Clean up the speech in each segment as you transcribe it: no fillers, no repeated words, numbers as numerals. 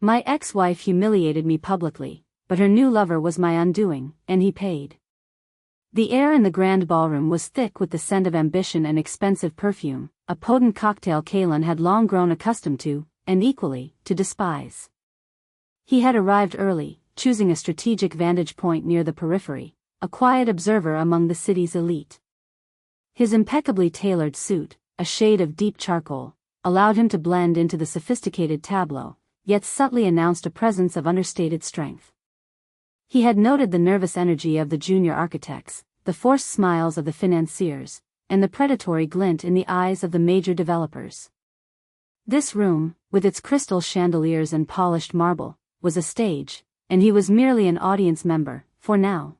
My ex-wife humiliated me publicly, but her new lover was my undoing, and he paid. The air in the grand ballroom was thick with the scent of ambition and expensive perfume, a potent cocktail Kaelan had long grown accustomed to, and equally, to despise. He had arrived early, choosing a strategic vantage point near the periphery, a quiet observer among the city's elite. His impeccably tailored suit, a shade of deep charcoal, allowed him to blend into the sophisticated tableau, yet subtly announced a presence of understated strength. He had noted the nervous energy of the junior architects, the forced smiles of the financiers, and the predatory glint in the eyes of the major developers. This room, with its crystal chandeliers and polished marble, was a stage, and he was merely an audience member, for now.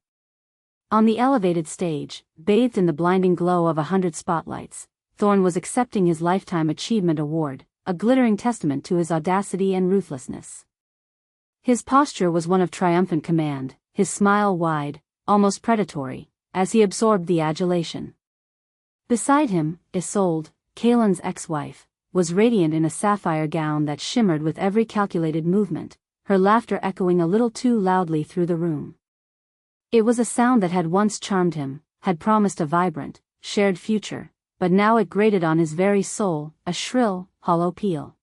On the elevated stage, bathed in the blinding glow of 100 spotlights, Thorne was accepting his Lifetime Achievement Award, a glittering testament to his audacity and ruthlessness. His posture was one of triumphant command, his smile wide, almost predatory, as he absorbed the adulation. Beside him, Isolde, Kaelan's ex-wife, was radiant in a sapphire gown that shimmered with every calculated movement, her laughter echoing a little too loudly through the room. It was a sound that had once charmed him, had promised a vibrant, shared future, but now it grated on his very soul, a shrill, hollow peal.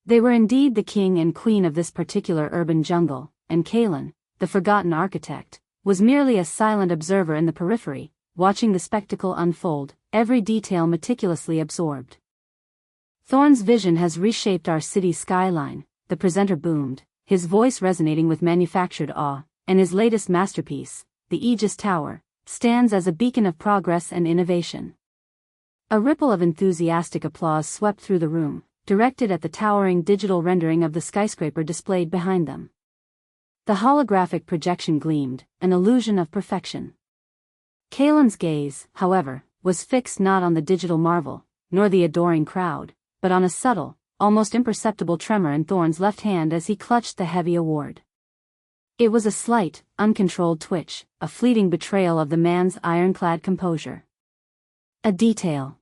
They were indeed the king and queen of this particular urban jungle, and Kaelan, the forgotten architect, was merely a silent observer in the periphery, watching the spectacle unfold, every detail meticulously absorbed. Thorne's vision has reshaped our city's skyline, the presenter boomed, his voice resonating with manufactured awe, and his latest masterpiece, the Aegis Tower, stands as a beacon of progress and innovation. A ripple of enthusiastic applause swept through the room, directed at the towering digital rendering of the skyscraper displayed behind them. The holographic projection gleamed, an illusion of perfection. Kaelan's gaze, however, was fixed not on the digital marvel, nor the adoring crowd, but on a subtle, almost imperceptible tremor in Thorne's left hand as he clutched the heavy award. It was a slight, uncontrolled twitch, a fleeting betrayal of the man's ironclad composure. A detail.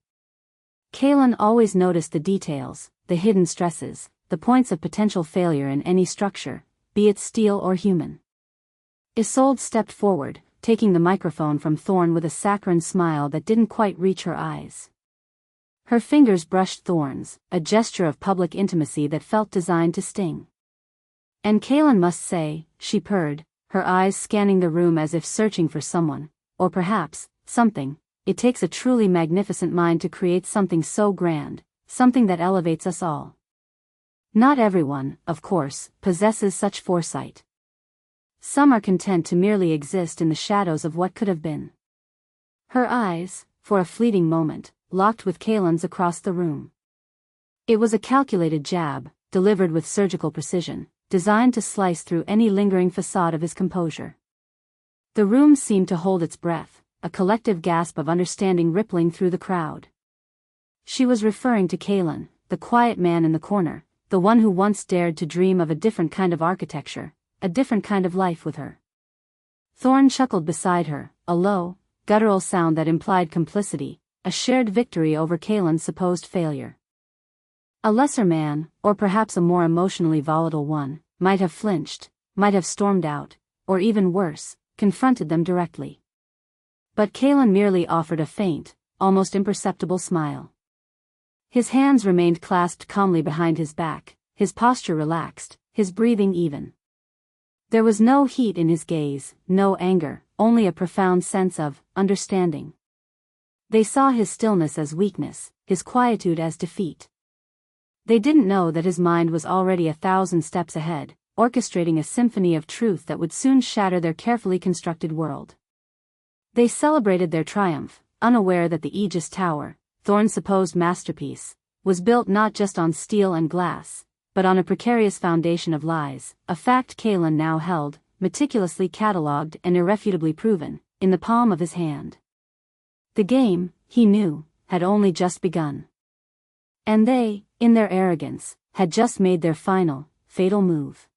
Kaelan always noticed the details, the hidden stresses, the points of potential failure in any structure, be it steel or human. Isolde stepped forward, taking the microphone from Thorne with a saccharine smile that didn't quite reach her eyes. Her fingers brushed Thorne's, a gesture of public intimacy that felt designed to sting. And Kaelan must say, she purred, her eyes scanning the room as if searching for someone, or perhaps, something. It takes a truly magnificent mind to create something so grand, something that elevates us all. Not everyone, of course, possesses such foresight. Some are content to merely exist in the shadows of what could have been. Her eyes, for a fleeting moment, locked with Kaelan's across the room. It was a calculated jab, delivered with surgical precision, designed to slice through any lingering facade of his composure. The room seemed to hold its breath, a collective gasp of understanding rippling through the crowd. She was referring to Kaelan, the quiet man in the corner, the one who once dared to dream of a different kind of architecture, a different kind of life with her. Thorne chuckled beside her, a low, guttural sound that implied complicity, a shared victory over Kaelan's supposed failure. A lesser man, or perhaps a more emotionally volatile one, might have flinched, might have stormed out, or even worse, confronted them directly. But Kaelan merely offered a faint, almost imperceptible smile. His hands remained clasped calmly behind his back, his posture relaxed, his breathing even. There was no heat in his gaze, no anger, only a profound sense of understanding. They saw his stillness as weakness, his quietude as defeat. They didn't know that his mind was already 1,000 steps ahead, orchestrating a symphony of truth that would soon shatter their carefully constructed world. They celebrated their triumph, unaware that the Aegis Tower, Thorne's supposed masterpiece, was built not just on steel and glass, but on a precarious foundation of lies, a fact Kaelan now held, meticulously catalogued and irrefutably proven, in the palm of his hand. The game, he knew, had only just begun. And they, in their arrogance, had just made their final, fatal move.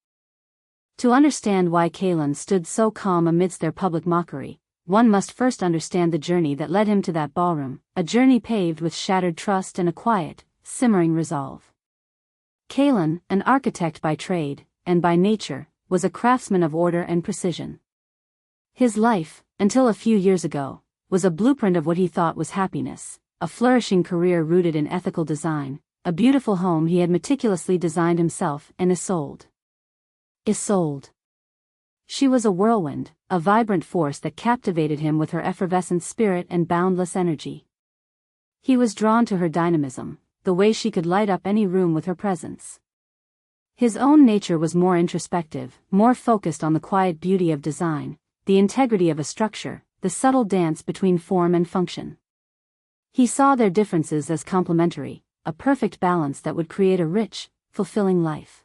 To understand why Kaelan stood so calm amidst their public mockery, one must first understand the journey that led him to that ballroom, a journey paved with shattered trust and a quiet, simmering resolve. Kaelan, an architect by trade, and by nature, was a craftsman of order and precision. His life, until a few years ago, was a blueprint of what he thought was happiness, a flourishing career rooted in ethical design, a beautiful home he had meticulously designed himself, and Isolde. Isolde. She was a whirlwind, a vibrant force that captivated him with her effervescent spirit and boundless energy. He was drawn to her dynamism, the way she could light up any room with her presence. His own nature was more introspective, more focused on the quiet beauty of design, the integrity of a structure, the subtle dance between form and function. He saw their differences as complementary, a perfect balance that would create a rich, fulfilling life.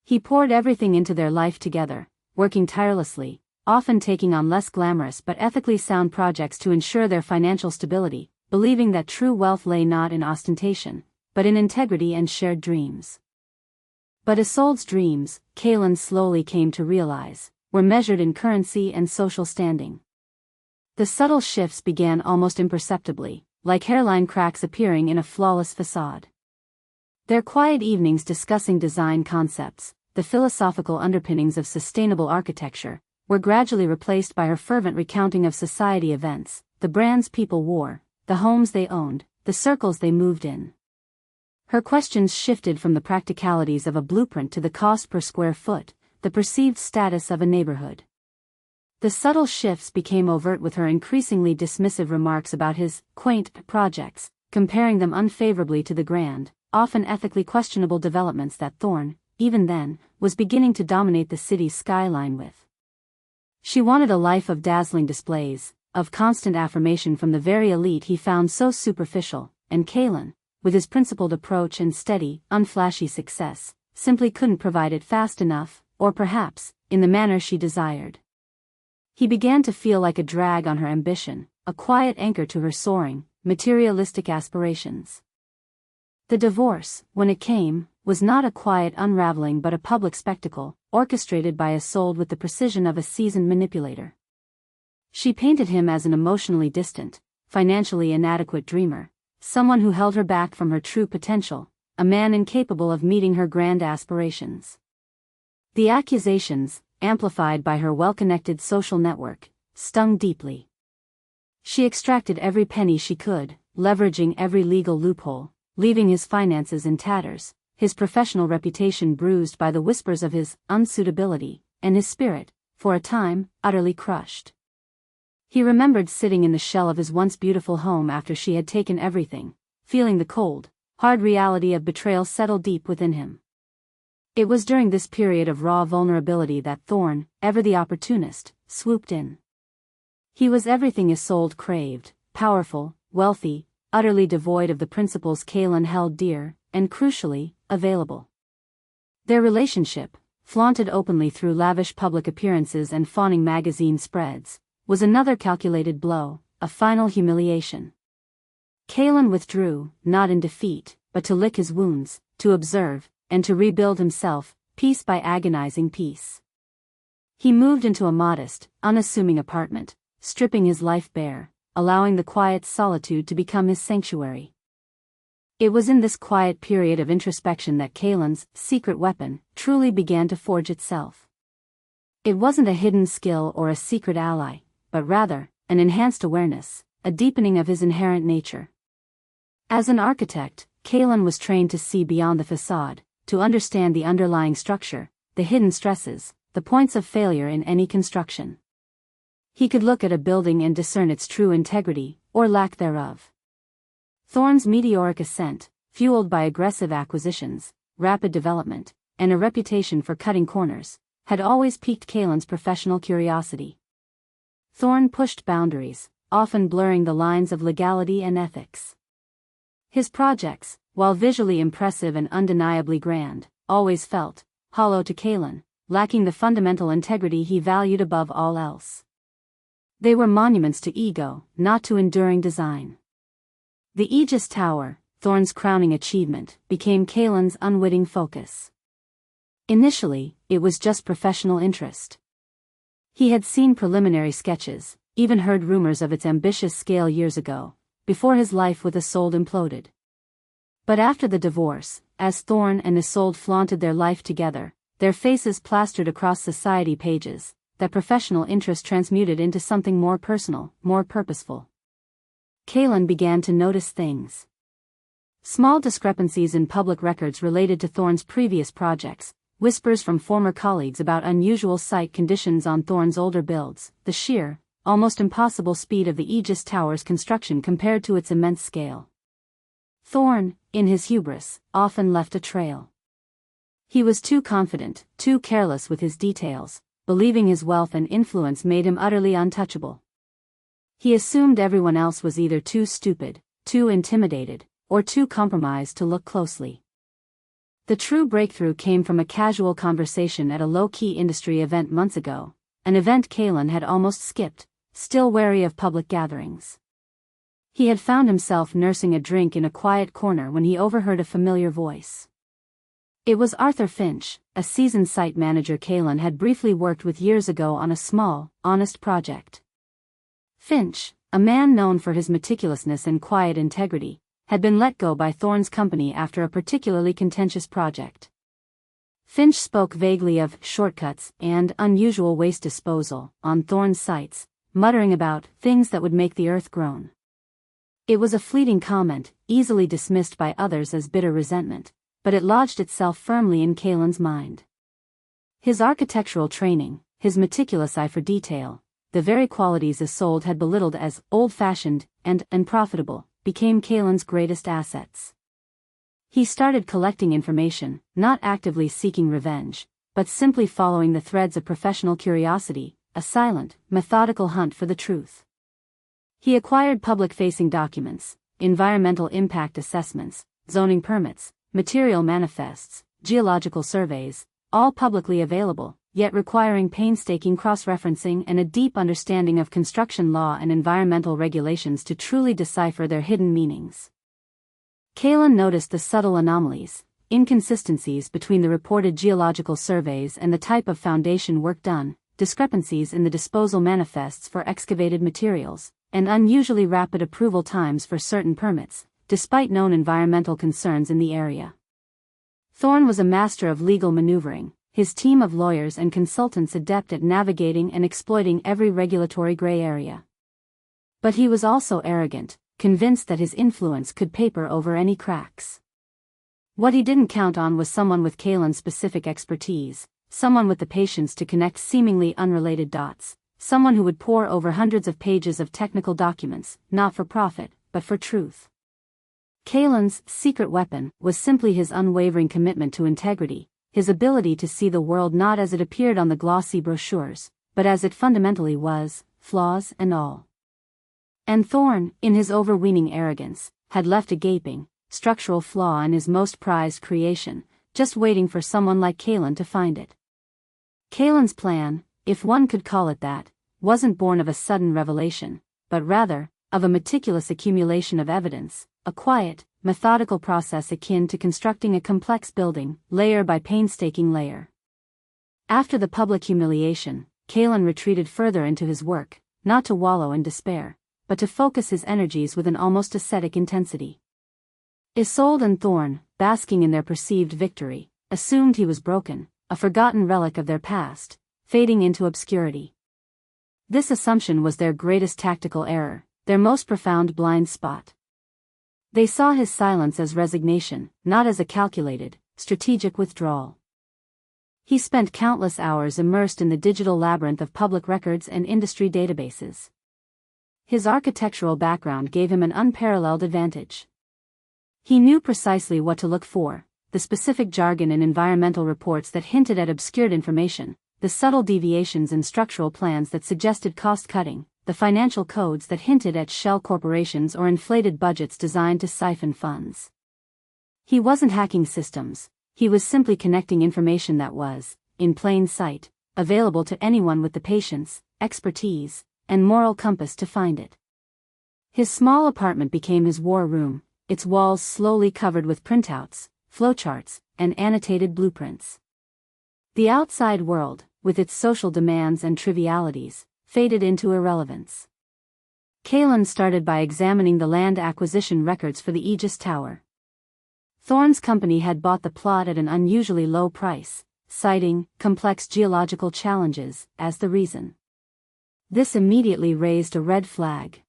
He poured everything into their life together, working tirelessly, often taking on less glamorous but ethically sound projects to ensure their financial stability, believing that true wealth lay not in ostentation, but in integrity and shared dreams. But Isolde's dreams, Kaelan slowly came to realize, were measured in currency and social standing. The subtle shifts began almost imperceptibly, like hairline cracks appearing in a flawless facade. Their quiet evenings discussing design concepts, the philosophical underpinnings of sustainable architecture, were gradually replaced by her fervent recounting of society events, the brands people wore, the homes they owned, the circles they moved in. Her questions shifted from the practicalities of a blueprint to the cost per square foot, the perceived status of a neighborhood. The subtle shifts became overt with her increasingly dismissive remarks about his quaint projects, comparing them unfavorably to the grand, often ethically questionable developments that Thorne, even then, was beginning to dominate the city's skyline with. She wanted a life of dazzling displays, of constant affirmation from the very elite he found so superficial, and Kaelan, with his principled approach and steady, unflashy success, simply couldn't provide it fast enough, or perhaps, in the manner she desired. He began to feel like a drag on her ambition, a quiet anchor to her soaring, materialistic aspirations. The divorce, when it came, was not a quiet unraveling but a public spectacle, orchestrated by Isolde with the precision of a seasoned manipulator. She painted him as an emotionally distant, financially inadequate dreamer, someone who held her back from her true potential, a man incapable of meeting her grand aspirations. The accusations, amplified by her well-connected social network, stung deeply. She extracted every penny she could, leveraging every legal loophole, leaving his finances in tatters, his professional reputation bruised by the whispers of his unsuitability, and his spirit, for a time, utterly crushed. He remembered sitting in the shell of his once beautiful home after she had taken everything, feeling the cold, hard reality of betrayal settle deep within him. It was during this period of raw vulnerability that Thorne, ever the opportunist, swooped in. He was everything Isolde craved, powerful, wealthy, utterly devoid of the principles Kaelan held dear, and crucially, available. Their relationship, flaunted openly through lavish public appearances and fawning magazine spreads, was another calculated blow, a final humiliation. Kaelan withdrew, not in defeat, but to lick his wounds, to observe, and to rebuild himself, piece by agonizing piece. He moved into a modest, unassuming apartment, stripping his life bare, allowing the quiet solitude to become his sanctuary. It was in this quiet period of introspection that Kaelan's secret weapon truly began to forge itself. It wasn't a hidden skill or a secret ally, but rather, an enhanced awareness, a deepening of his inherent nature. As an architect, Kaelan was trained to see beyond the facade, to understand the underlying structure, the hidden stresses, the points of failure in any construction. He could look at a building and discern its true integrity, or lack thereof. Thorne's meteoric ascent, fueled by aggressive acquisitions, rapid development, and a reputation for cutting corners, had always piqued Kaelan's professional curiosity. Thorne pushed boundaries, often blurring the lines of legality and ethics. His projects, while visually impressive and undeniably grand, always felt hollow to Kaelan, lacking the fundamental integrity he valued above all else. They were monuments to ego, not to enduring design. The Aegis Tower, Thorne's crowning achievement, became Kaelan's unwitting focus. Initially, it was just professional interest. He had seen preliminary sketches, even heard rumors of its ambitious scale years ago, before his life with Isolde imploded. But after the divorce, as Thorne and Isolde flaunted their life together, their faces plastered across society pages, that professional interest transmuted into something more personal, more purposeful. Kaelan began to notice things. Small discrepancies in public records related to Thorne's previous projects, whispers from former colleagues about unusual site conditions on Thorne's older builds, the sheer, almost impossible speed of the Aegis Tower's construction compared to its immense scale. Thorne, in his hubris, often left a trail. He was too confident, too careless with his details, believing his wealth and influence made him utterly untouchable. He assumed everyone else was either too stupid, too intimidated, or too compromised to look closely. The true breakthrough came from a casual conversation at a low-key industry event months ago, an event Kaelan had almost skipped, still wary of public gatherings. He had found himself nursing a drink in a quiet corner when he overheard a familiar voice. It was Arthur Finch, a seasoned site manager Kaelan had briefly worked with years ago on a small, honest project. Finch, a man known for his meticulousness and quiet integrity, had been let go by Thorne's company after a particularly contentious project. Finch spoke vaguely of shortcuts and unusual waste disposal on Thorne's sites, muttering about things that would make the earth groan. It was a fleeting comment, easily dismissed by others as bitter resentment, but it lodged itself firmly in Kaelan's mind. His architectural training, his meticulous eye for detail, the very qualities Isolde had belittled as old-fashioned and unprofitable, became Kaelan's greatest assets. He started collecting information, not actively seeking revenge, but simply following the threads of professional curiosity, a silent, methodical hunt for the truth. He acquired public-facing documents, environmental impact assessments, zoning permits, material manifests, geological surveys, all publicly available, yet requiring painstaking cross-referencing and a deep understanding of construction law and environmental regulations to truly decipher their hidden meanings. Kaelan noticed the subtle anomalies, inconsistencies between the reported geological surveys and the type of foundation work done, discrepancies in the disposal manifests for excavated materials, and unusually rapid approval times for certain permits, despite known environmental concerns in the area. Thorne was a master of legal maneuvering, his team of lawyers and consultants adept at navigating and exploiting every regulatory gray area. But he was also arrogant, convinced that his influence could paper over any cracks. What he didn't count on was someone with Kaelan's specific expertise, someone with the patience to connect seemingly unrelated dots, someone who would pore over hundreds of pages of technical documents, not for profit, but for truth. Kaelan's secret weapon was simply his unwavering commitment to integrity, his ability to see the world not as it appeared on the glossy brochures, but as it fundamentally was, flaws and all. And Thorne, in his overweening arrogance, had left a gaping, structural flaw in his most prized creation, just waiting for someone like Kaelan to find it. Kaelan's plan, if one could call it that, wasn't born of a sudden revelation, but rather, of a meticulous accumulation of evidence, a quiet, methodical process akin to constructing a complex building, layer by painstaking layer. After the public humiliation, Kaelan retreated further into his work, not to wallow in despair, but to focus his energies with an almost ascetic intensity. Isolde and Thorne, basking in their perceived victory, assumed he was broken, a forgotten relic of their past, fading into obscurity. This assumption was their greatest tactical error, their most profound blind spot. They saw his silence as resignation, not as a calculated, strategic withdrawal. He spent countless hours immersed in the digital labyrinth of public records and industry databases. His architectural background gave him an unparalleled advantage. He knew precisely what to look for, the specific jargon in environmental reports that hinted at obscured information, the subtle deviations in structural plans that suggested cost-cutting, the financial codes that hinted at shell corporations or inflated budgets designed to siphon funds. He wasn't hacking systems, he was simply connecting information that was, in plain sight, available to anyone with the patience, expertise, and moral compass to find it. His small apartment became his war room, its walls slowly covered with printouts, flowcharts, and annotated blueprints. The outside world, with its social demands and trivialities, faded into irrelevance. Kaelan started by examining the land acquisition records for the Aegis Tower. Thorne's company had bought the plot at an unusually low price, citing complex geological challenges as the reason. This immediately raised a red flag.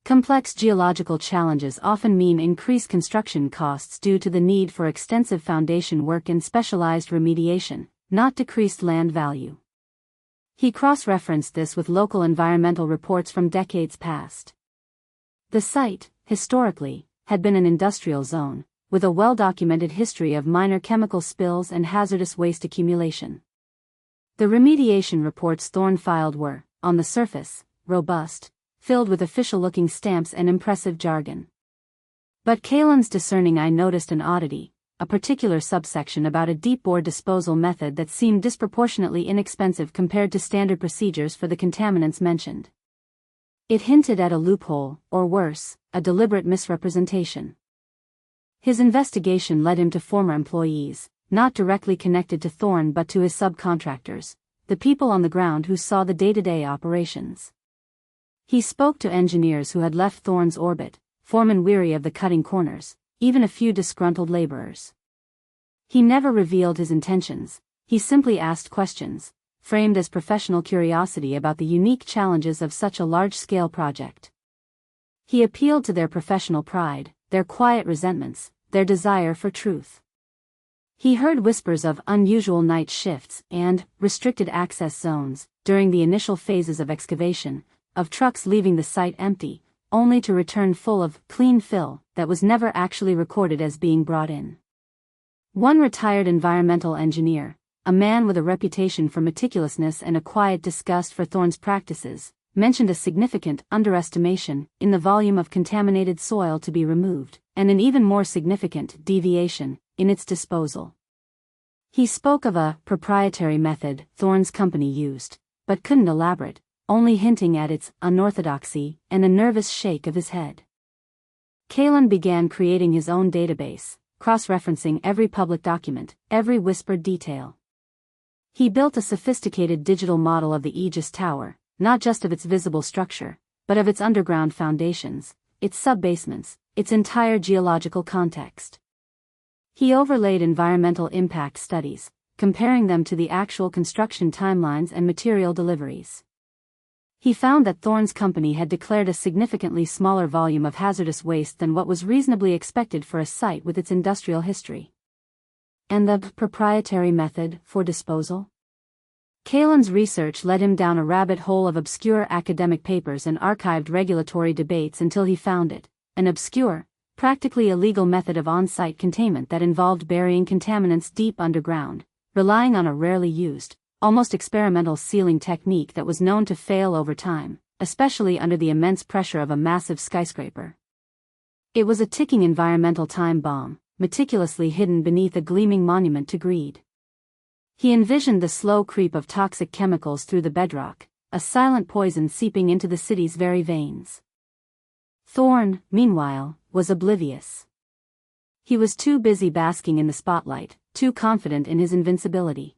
Complex geological challenges often mean increased construction costs due to the need for extensive foundation work and specialized remediation, not decreased land value. He cross-referenced this with local environmental reports from decades past. The site, historically, had been an industrial zone, with a well-documented history of minor chemical spills and hazardous waste accumulation. The remediation reports Thorne filed were, on the surface, robust, filled with official-looking stamps and impressive jargon. But Kaelan's discerning eye noticed an oddity, a particular subsection about a deep-bore disposal method that seemed disproportionately inexpensive compared to standard procedures for the contaminants mentioned. It hinted at a loophole, or worse, a deliberate misrepresentation. His investigation led him to former employees, not directly connected to Thorne but to his subcontractors, the people on the ground who saw the day-to-day operations. He spoke to engineers who had left Thorne's orbit, foremen weary of the cutting corners, even a few disgruntled laborers. He never revealed his intentions, he simply asked questions, framed as professional curiosity about the unique challenges of such a large-scale project. He appealed to their professional pride, their quiet resentments, their desire for truth. He heard whispers of unusual night shifts and restricted access zones during the initial phases of excavation, of trucks leaving the site empty, only to return full of clean fill that was never actually recorded as being brought in. One retired environmental engineer, a man with a reputation for meticulousness and a quiet disgust for Thorne's practices, mentioned a significant underestimation in the volume of contaminated soil to be removed, and an even more significant deviation in its disposal. He spoke of a proprietary method Thorne's company used, but couldn't elaborate, only hinting at its unorthodoxy and a nervous shake of his head. Kaelan began creating his own database, cross-referencing every public document, every whispered detail. He built a sophisticated digital model of the Aegis Tower, not just of its visible structure, but of its underground foundations, its sub-basements, its entire geological context. He overlaid environmental impact studies, comparing them to the actual construction timelines and material deliveries. He found that Thorne's company had declared a significantly smaller volume of hazardous waste than what was reasonably expected for a site with its industrial history. And the proprietary method for disposal? Kaelan's research led him down a rabbit hole of obscure academic papers and archived regulatory debates until he found it, an obscure, practically illegal method of on-site containment that involved burying contaminants deep underground, relying on a rarely used, almost experimental sealing technique that was known to fail over time, especially under the immense pressure of a massive skyscraper. It was a ticking environmental time bomb, meticulously hidden beneath a gleaming monument to greed. He envisioned the slow creep of toxic chemicals through the bedrock, a silent poison seeping into the city's very veins. Thorne, meanwhile, was oblivious. He was too busy basking in the spotlight, too confident in his invincibility.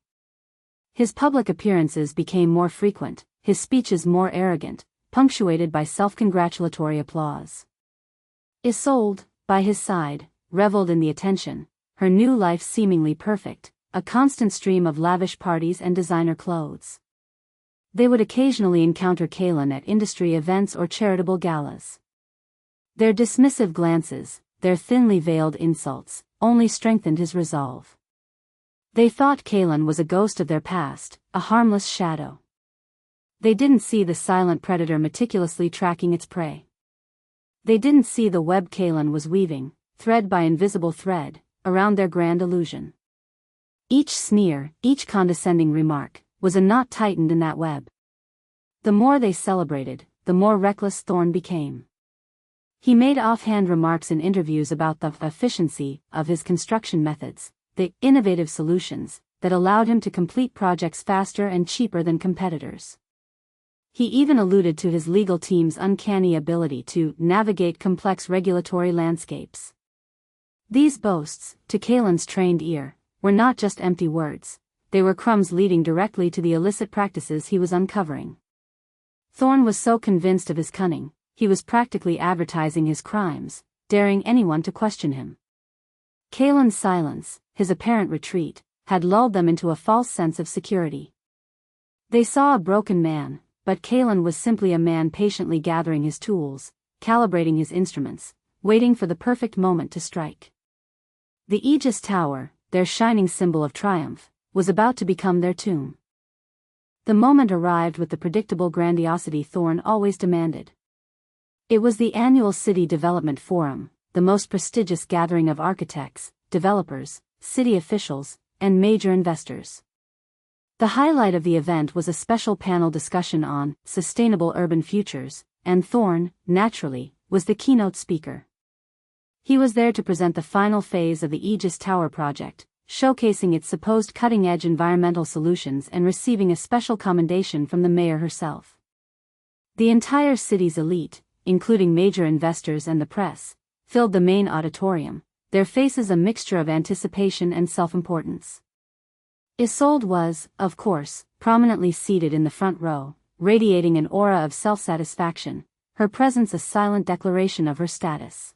His public appearances became more frequent, his speeches more arrogant, punctuated by self-congratulatory applause. Isolde, by his side, reveled in the attention, her new life seemingly perfect, a constant stream of lavish parties and designer clothes. They would occasionally encounter Kaelan at industry events or charitable galas. Their dismissive glances, their thinly veiled insults, only strengthened his resolve. They thought Kaelan was a ghost of their past, a harmless shadow. They didn't see the silent predator meticulously tracking its prey. They didn't see the web Kaelan was weaving, thread by invisible thread, around their grand illusion. Each sneer, each condescending remark, was a knot tightened in that web. The more they celebrated, the more reckless Thorne became. He made offhand remarks in interviews about the efficiency of his construction methods, the innovative solutions that allowed him to complete projects faster and cheaper than competitors. He even alluded to his legal team's uncanny ability to navigate complex regulatory landscapes. These boasts, to Kaelan's trained ear, were not just empty words, they were crumbs leading directly to the illicit practices he was uncovering. Thorne was so convinced of his cunning, he was practically advertising his crimes, daring anyone to question him. Kaelan's silence, his apparent retreat, had lulled them into a false sense of security. They saw a broken man, but Kaelan was simply a man patiently gathering his tools, calibrating his instruments, waiting for the perfect moment to strike. The Aegis Tower, their shining symbol of triumph, was about to become their tomb. The moment arrived with the predictable grandiosity Thorne always demanded. It was the annual City Development Forum, the most prestigious gathering of architects, developers, city officials, and major investors. The highlight of the event was a special panel discussion on sustainable urban futures, and Thorne, naturally, was the keynote speaker. He was there to present the final phase of the Aegis Tower project, showcasing its supposed cutting-edge environmental solutions and receiving a special commendation from the mayor herself. The entire city's elite, including major investors and the press, filled the main auditorium, their faces a mixture of anticipation and self-importance. Isolde was, of course, prominently seated in the front row, radiating an aura of self-satisfaction, her presence a silent declaration of her status.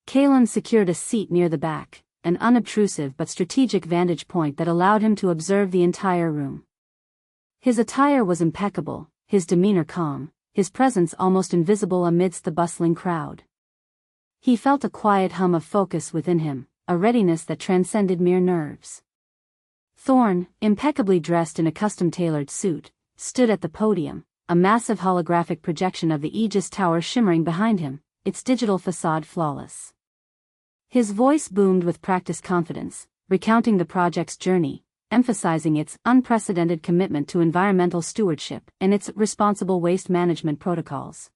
Kaelan secured a seat near the back, an unobtrusive but strategic vantage point that allowed him to observe the entire room. His attire was impeccable, his demeanor calm, his presence almost invisible amidst the bustling crowd. He felt a quiet hum of focus within him, a readiness that transcended mere nerves. Thorne, impeccably dressed in a custom-tailored suit, stood at the podium, a massive holographic projection of the Aegis Tower shimmering behind him, its digital facade flawless. His voice boomed with practiced confidence, recounting the project's journey, emphasizing its unprecedented commitment to environmental stewardship and its responsible waste management protocols.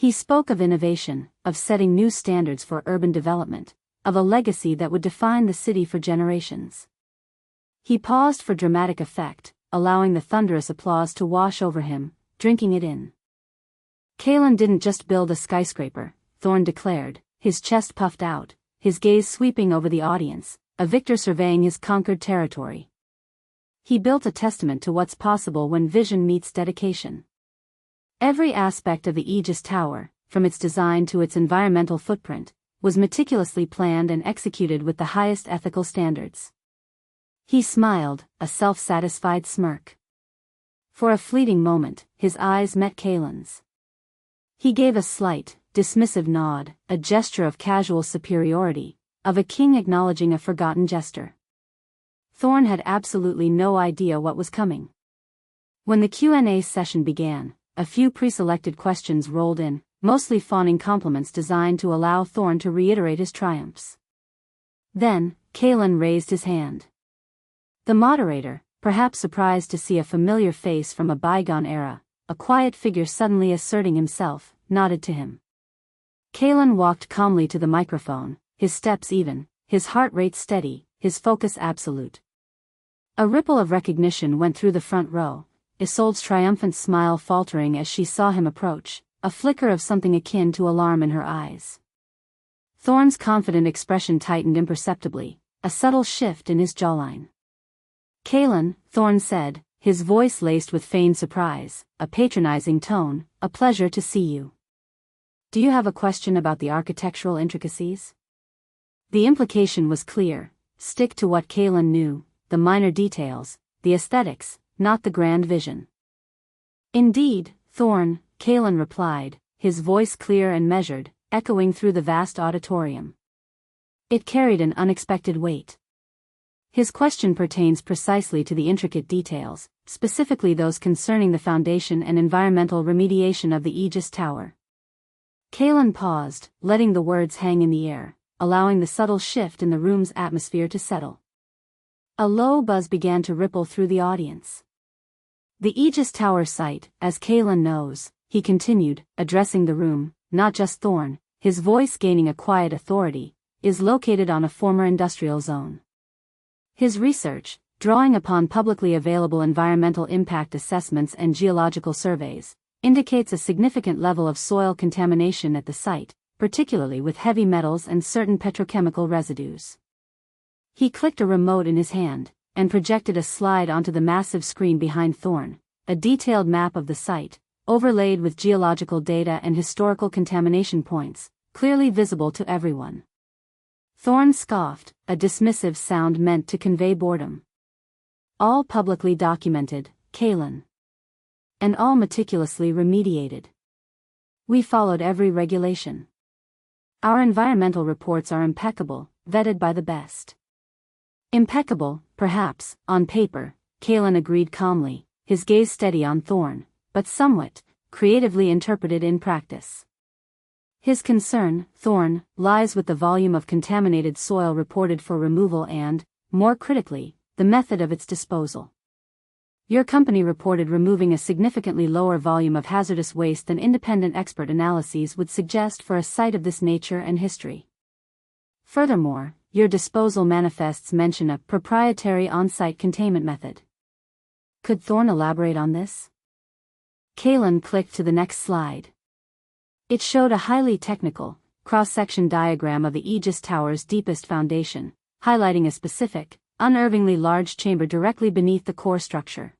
He spoke of innovation, of setting new standards for urban development, of a legacy that would define the city for generations. He paused for dramatic effect, allowing the thunderous applause to wash over him, drinking it in. Kaelan didn't just build a skyscraper, Thorne declared, his chest puffed out, his gaze sweeping over the audience, a victor surveying his conquered territory. He built a testament to what's possible when vision meets dedication. Every aspect of the Aegis Tower, from its design to its environmental footprint, was meticulously planned and executed with the highest ethical standards. He smiled, a self-satisfied smirk. For a fleeting moment, his eyes met Kaelan's. He gave a slight, dismissive nod, a gesture of casual superiority, of a king acknowledging a forgotten jester. Thorne had absolutely no idea what was coming. When the Q&A session began, a few pre-selected questions rolled in, mostly fawning compliments designed to allow Thorne to reiterate his triumphs. Then, Kaelan raised his hand. The moderator, perhaps surprised to see a familiar face from a bygone era, a quiet figure suddenly asserting himself, nodded to him. Kaelan walked calmly to the microphone, his steps even, his heart rate steady, his focus absolute. A ripple of recognition went through the front row, Isolde's triumphant smile faltering as she saw him approach, a flicker of something akin to alarm in her eyes. Thorne's confident expression tightened imperceptibly, a subtle shift in his jawline. Kaelan, Thorne said, his voice laced with feigned surprise, a patronizing tone, a pleasure to see you. Do you have a question about the architectural intricacies? The implication was clear, stick to what Kaelan knew, the minor details, the aesthetics, not the grand vision. Indeed, Thorne, Kaelan replied, his voice clear and measured, echoing through the vast auditorium. It carried an unexpected weight. His question pertains precisely to the intricate details, specifically those concerning the foundation and environmental remediation of the Aegis Tower. Kaelan paused, letting the words hang in the air, allowing the subtle shift in the room's atmosphere to settle. A low buzz began to ripple through the audience. The Aegis Tower site, as Kaelan knows, he continued, addressing the room, not just Thorne, his voice gaining a quiet authority, is located on a former industrial zone. His research, drawing upon publicly available environmental impact assessments and geological surveys, indicates a significant level of soil contamination at the site, particularly with heavy metals and certain petrochemical residues. He clicked a remote in his hand, and projected a slide onto the massive screen behind Thorne, a detailed map of the site, overlaid with geological data and historical contamination points, clearly visible to everyone. Thorne scoffed, a dismissive sound meant to convey boredom. All publicly documented, Kaelan. And all meticulously remediated. We followed every regulation. Our environmental reports are impeccable, vetted by the best. Impeccable, perhaps, on paper, Kaelan agreed calmly, his gaze steady on Thorne, but somewhat creatively interpreted in practice. His concern, Thorne, lies with the volume of contaminated soil reported for removal and, more critically, the method of its disposal. Your company reported removing a significantly lower volume of hazardous waste than independent expert analyses would suggest for a site of this nature and history. Furthermore, your disposal manifests mention a proprietary on-site containment method. Could Thorne elaborate on this? Kaelan clicked to the next slide. It showed a highly technical, cross-section diagram of the Aegis Tower's deepest foundation, highlighting a specific, unnervingly large chamber directly beneath the core structure.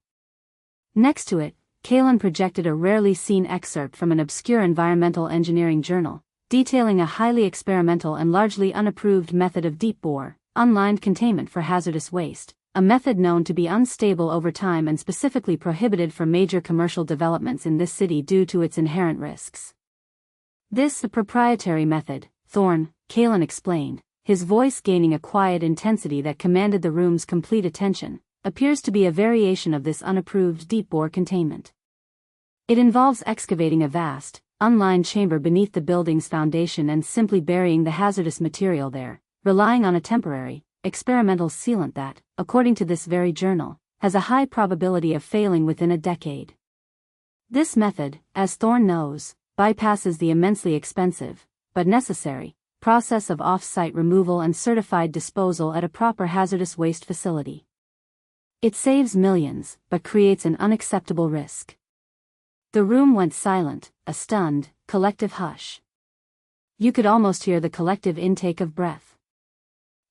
Next to it, Kaelan projected a rarely seen excerpt from an obscure environmental engineering journal, detailing a highly experimental and largely unapproved method of deep-bore, unlined containment for hazardous waste, a method known to be unstable over time and specifically prohibited for major commercial developments in this city due to its inherent risks. This proprietary method, Thorne, Kaelan explained, his voice gaining a quiet intensity that commanded the room's complete attention, appears to be a variation of this unapproved deep-bore containment. It involves excavating a vast, unlined chamber beneath the building's foundation and simply burying the hazardous material there, relying on a temporary, experimental sealant that, according to this very journal, has a high probability of failing within a decade. This method, as Thorne knows, bypasses the immensely expensive, but necessary, process of off-site removal and certified disposal at a proper hazardous waste facility. It saves millions, but creates an unacceptable risk. The room went silent, a stunned, collective hush. You could almost hear the collective intake of breath.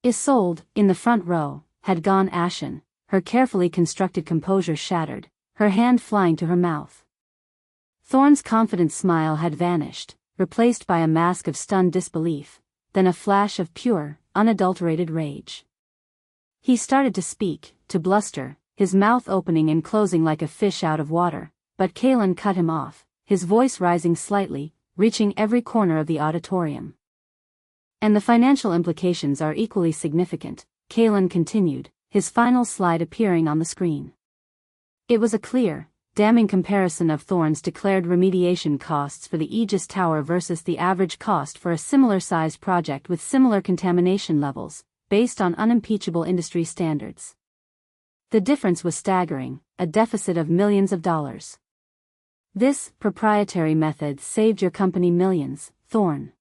Isolde, in the front row, had gone ashen, her carefully constructed composure shattered, her hand flying to her mouth. Thorne's confident smile had vanished, replaced by a mask of stunned disbelief, then a flash of pure, unadulterated rage. He started to speak, to bluster, his mouth opening and closing like a fish out of water, but Kaelan cut him off, his voice rising slightly, reaching every corner of the auditorium. And the financial implications are equally significant, Kaelan continued, his final slide appearing on the screen. It was a clear, damning comparison of Thorne's declared remediation costs for the Aegis Tower versus the average cost for a similar-sized project with similar contamination levels, based on unimpeachable industry standards. The difference was staggering, a deficit of millions of dollars. This proprietary method saved your company millions, Thorne.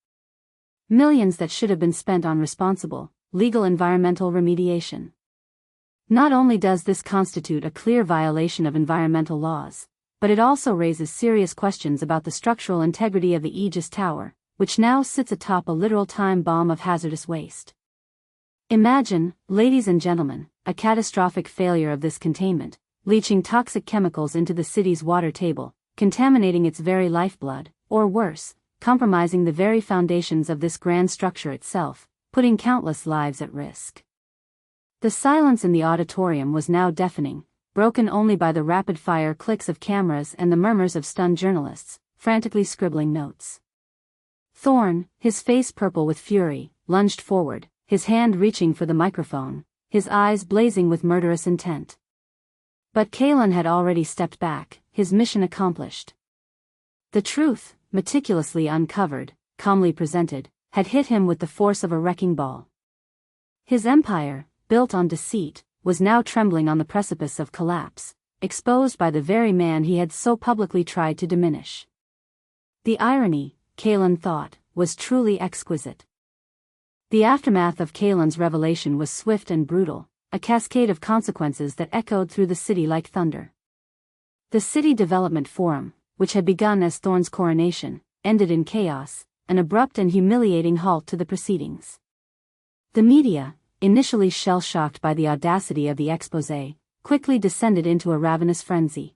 Millions that should have been spent on responsible, legal environmental remediation. Not only does this constitute a clear violation of environmental laws, but it also raises serious questions about the structural integrity of the Aegis Tower, which now sits atop a literal time bomb of hazardous waste. Imagine, ladies and gentlemen, a catastrophic failure of this containment, leaching toxic chemicals into the city's water table, contaminating its very lifeblood, or worse, compromising the very foundations of this grand structure itself, putting countless lives at risk. The silence in the auditorium was now deafening, broken only by the rapid-fire clicks of cameras and the murmurs of stunned journalists, frantically scribbling notes. Thorne, his face purple with fury, lunged forward, his hand reaching for the microphone, his eyes blazing with murderous intent. But Kaelan had already stepped back, his mission accomplished. The truth, meticulously uncovered, calmly presented, had hit him with the force of a wrecking ball. His empire, built on deceit, was now trembling on the precipice of collapse, exposed by the very man he had so publicly tried to diminish. The irony, Kaelan thought, was truly exquisite. The aftermath of Kaelan's revelation was swift and brutal, a cascade of consequences that echoed through the city like thunder. The City Development Forum, which had begun as Thorne's coronation, ended in chaos, an abrupt and humiliating halt to the proceedings. The media, initially shell-shocked by the audacity of the exposé, quickly descended into a ravenous frenzy.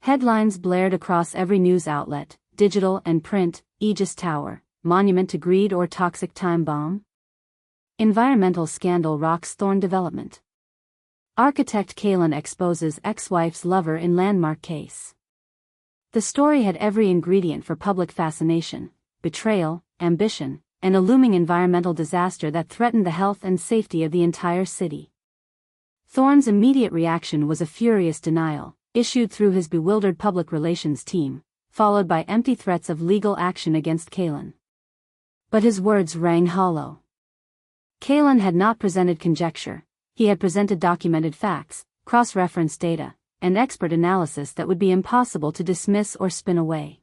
Headlines blared across every news outlet, digital and print: Aegis Tower, monument to greed or toxic time bomb? Environmental scandal rocks Thorne development. Architect Kaelan exposes ex-wife's lover in landmark case. The story had every ingredient for public fascination: betrayal, ambition, and a looming environmental disaster that threatened the health and safety of the entire city. Thorne's immediate reaction was a furious denial, issued through his bewildered public relations team, followed by empty threats of legal action against Kaelan. But his words rang hollow. Kaelan had not presented conjecture, he had presented documented facts, cross-referenced data, and expert analysis that would be impossible to dismiss or spin away.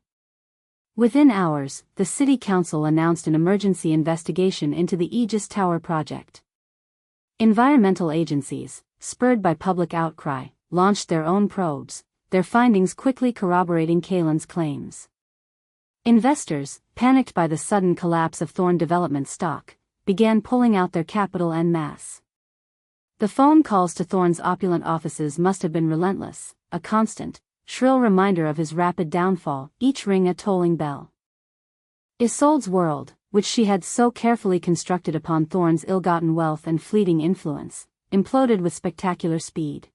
Within hours, the city council announced an emergency investigation into the Aegis Tower project. Environmental agencies, spurred by public outcry, launched their own probes, their findings quickly corroborating Kaelan's claims. Investors, panicked by the sudden collapse of Thorne development stock, began pulling out their capital en masse. The phone calls to Thorne's opulent offices must have been relentless, a constant, shrill reminder of his rapid downfall, each ring a tolling bell. Isolde's world, which she had so carefully constructed upon Thorne's ill-gotten wealth and fleeting influence, imploded with spectacular speed.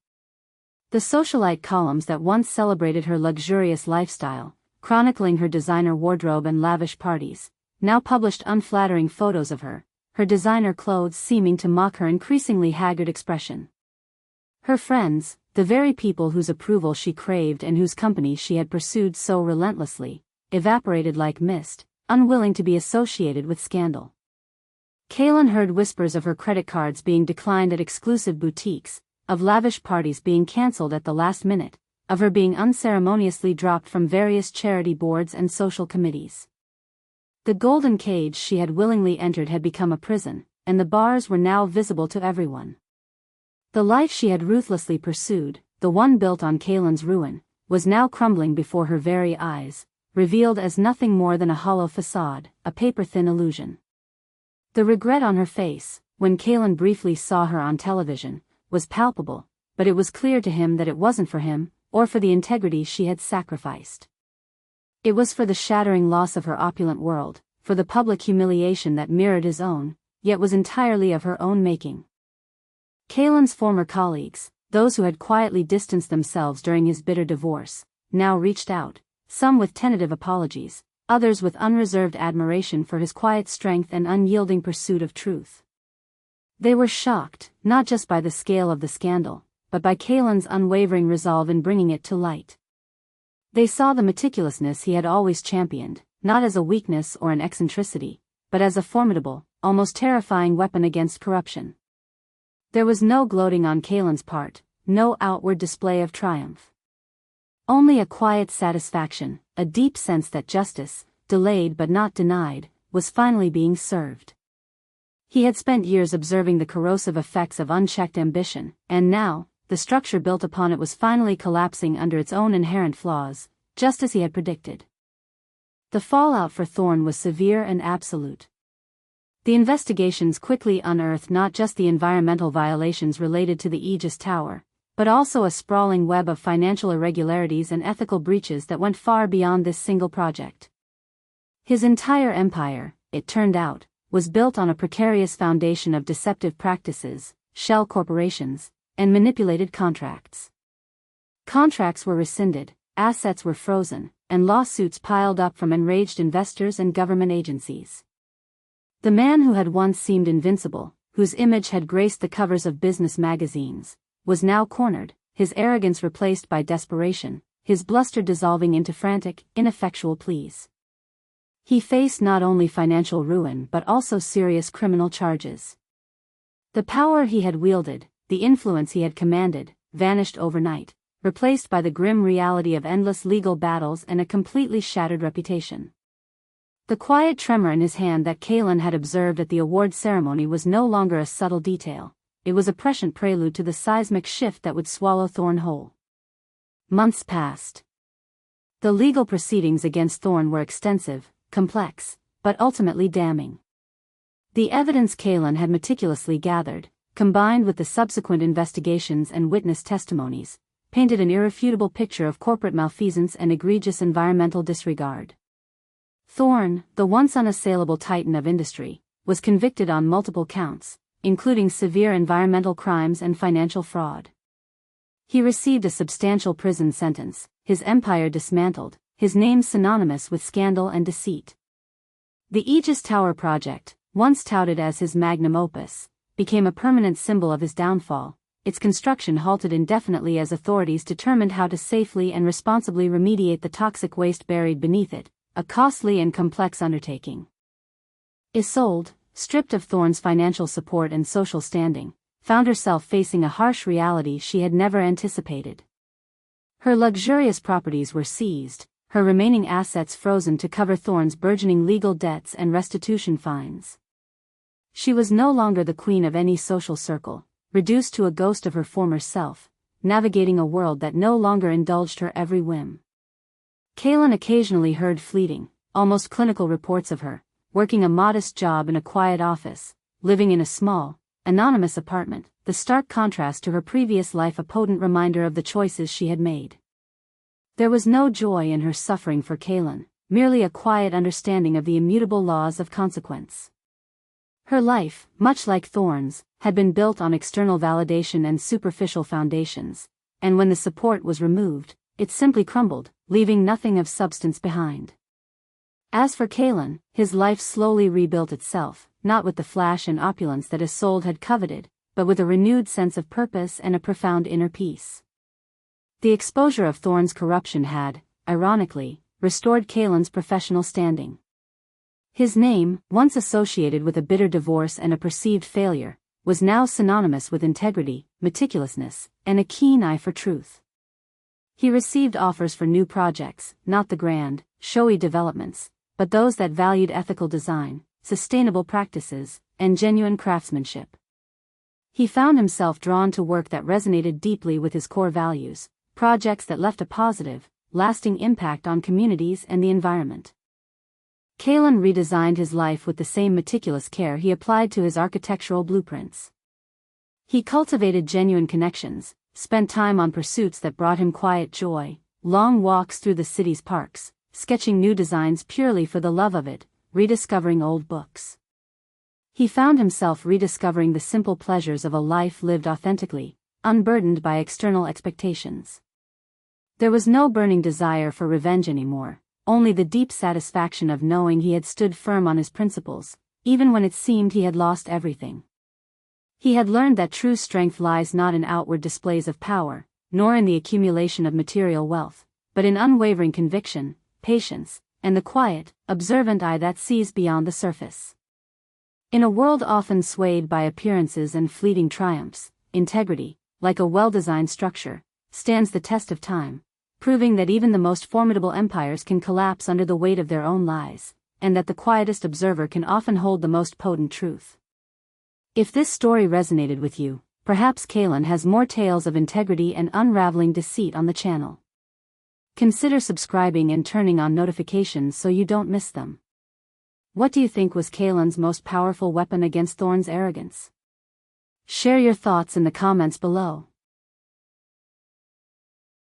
The socialite columns that once celebrated her luxurious lifestyle, chronicling her designer wardrobe and lavish parties, now published unflattering photos of her, her designer clothes seeming to mock her increasingly haggard expression. Her friends, the very people whose approval she craved and whose company she had pursued so relentlessly, evaporated like mist, unwilling to be associated with scandal. Kaelan heard whispers of her credit cards being declined at exclusive boutiques, of lavish parties being cancelled at the last minute, of her being unceremoniously dropped from various charity boards and social committees. The golden cage she had willingly entered had become a prison, and the bars were now visible to everyone. The life she had ruthlessly pursued, the one built on Kaelan's ruin, was now crumbling before her very eyes, revealed as nothing more than a hollow facade, a paper-thin illusion. The regret on her face, when Kaelan briefly saw her on television, was palpable, but it was clear to him that it wasn't for him, or for the integrity she had sacrificed. It was for the shattering loss of her opulent world, for the public humiliation that mirrored his own, yet was entirely of her own making. Kaelan's former colleagues, those who had quietly distanced themselves during his bitter divorce, now reached out, some with tentative apologies, others with unreserved admiration for his quiet strength and unyielding pursuit of truth. They were shocked, not just by the scale of the scandal, but by Kaelan's unwavering resolve in bringing it to light. They saw the meticulousness he had always championed, not as a weakness or an eccentricity, but as a formidable, almost terrifying weapon against corruption. There was no gloating on Kaelan's part, no outward display of triumph. Only a quiet satisfaction, a deep sense that justice, delayed but not denied, was finally being served. He had spent years observing the corrosive effects of unchecked ambition, and now, the structure built upon it was finally collapsing under its own inherent flaws, just as he had predicted. The fallout for Thorne was severe and absolute. The investigations quickly unearthed not just the environmental violations related to the Aegis Tower, but also a sprawling web of financial irregularities and ethical breaches that went far beyond this single project. His entire empire, it turned out, was built on a precarious foundation of deceptive practices, shell corporations, and manipulated contracts. Contracts were rescinded, assets were frozen, and lawsuits piled up from enraged investors and government agencies. The man who had once seemed invincible, whose image had graced the covers of business magazines, was now cornered, his arrogance replaced by desperation, his bluster dissolving into frantic, ineffectual pleas. He faced not only financial ruin but also serious criminal charges. The power he had wielded, the influence he had commanded, vanished overnight, replaced by the grim reality of endless legal battles and a completely shattered reputation. The quiet tremor in his hand that Kaelan had observed at the award ceremony was no longer a subtle detail, it was a prescient prelude to the seismic shift that would swallow Thorne whole. Months passed. The legal proceedings against Thorne were extensive, complex, but ultimately damning. The evidence Kaelan had meticulously gathered, combined with the subsequent investigations and witness testimonies, painted an irrefutable picture of corporate malfeasance and egregious environmental disregard. Thorne, the once unassailable titan of industry, was convicted on multiple counts, including severe environmental crimes and financial fraud. He received a substantial prison sentence, his empire dismantled, his name synonymous with scandal and deceit. The Aegis Tower project, once touted as his magnum opus, became a permanent symbol of his downfall, its construction halted indefinitely as authorities determined how to safely and responsibly remediate the toxic waste buried beneath it, a costly and complex undertaking. Isolde, stripped of Thorne's financial support and social standing, found herself facing a harsh reality she had never anticipated. Her luxurious properties were seized, her remaining assets frozen to cover Thorne's burgeoning legal debts and restitution fines. She was no longer the queen of any social circle, reduced to a ghost of her former self, navigating a world that no longer indulged her every whim. Kaelan occasionally heard fleeting, almost clinical reports of her, working a modest job in a quiet office, living in a small, anonymous apartment, the stark contrast to her previous life a potent reminder of the choices she had made. There was no joy in her suffering for Kaelan, merely a quiet understanding of the immutable laws of consequence. Her life, much like Thorne's, had been built on external validation and superficial foundations, and when the support was removed, it simply crumbled, leaving nothing of substance behind. As for Kaelan, his life slowly rebuilt itself, not with the flash and opulence that Isolde had coveted, but with a renewed sense of purpose and a profound inner peace. The exposure of Thorne's corruption had, ironically, restored Kaelan's professional standing. His name, once associated with a bitter divorce and a perceived failure, was now synonymous with integrity, meticulousness, and a keen eye for truth. He received offers for new projects, not the grand, showy developments, but those that valued ethical design, sustainable practices, and genuine craftsmanship. He found himself drawn to work that resonated deeply with his core values, projects that left a positive, lasting impact on communities and the environment. Kaelan redesigned his life with the same meticulous care he applied to his architectural blueprints. He cultivated genuine connections, spent time on pursuits that brought him quiet joy, long walks through the city's parks, sketching new designs purely for the love of it, rediscovering old books. He found himself rediscovering the simple pleasures of a life lived authentically, unburdened by external expectations. There was no burning desire for revenge anymore, only the deep satisfaction of knowing he had stood firm on his principles, even when it seemed he had lost everything. He had learned that true strength lies not in outward displays of power, nor in the accumulation of material wealth, but in unwavering conviction, patience, and the quiet, observant eye that sees beyond the surface. In a world often swayed by appearances and fleeting triumphs, integrity, like a well-designed structure, stands the test of time, proving that even the most formidable empires can collapse under the weight of their own lies, and that the quietest observer can often hold the most potent truth. If this story resonated with you, perhaps Kaelan has more tales of integrity and unraveling deceit on the channel. Consider subscribing and turning on notifications so you don't miss them. What do you think was Kaelan's most powerful weapon against Thorne's arrogance? Share your thoughts in the comments below.